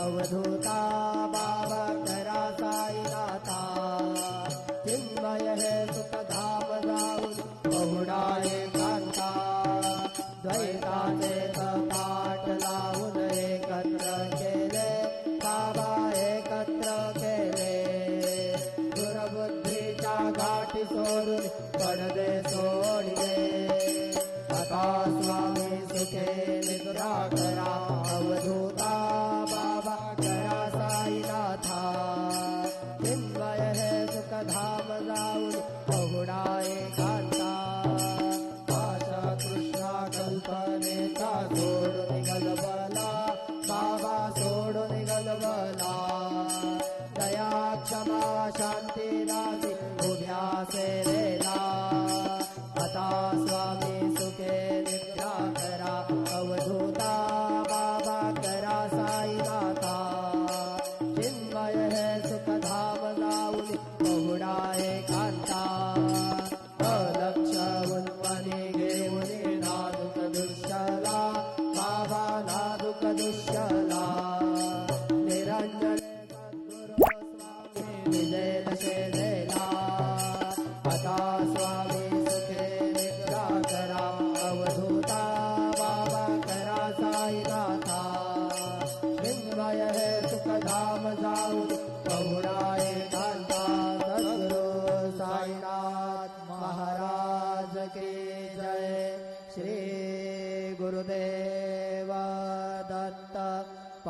अवधूता बाबा करा साईनाथा चिन्मय हे सुखधाम जाऊन बहुडा एकांता द्वैताचे पाठ लावून एकत्र केले बाबा एकत्र केले दुर्बुद्धीच्या गाठी सोडून पडदे सोडले आता स्वामी सुखे निद्रा करा अवधूता बाबा करा साईनाथा चिन्मय हे सुखधाम जाऊन बहुडा एकांता आशा कृष्णा कल्पनेचा सोडून गलबला बाबा सोडून गलबला दया क्षमा शांती दासी उभ्या सेवेला आता स्वामी सुखे निद्रा करा अवधूता बाबा करा साईनाथा चिन्मय हे सुखधाम जाऊन बहुडा एकांता अलक्ष उन्मनी घेऊन नादुक दुष्यला बाबा नादुक दुष्यला निरंजन सद्गुरु स्वामी विजय दशेला आता स्वामी सुखे निद्रा करा अवधूता बाबा करा साईनाथा चिन्मय हे सुखधाम जाऊन बहुडा एकांता सद्गुरु साईनाथ महाराज की जय श्री गुरुदेव दत्त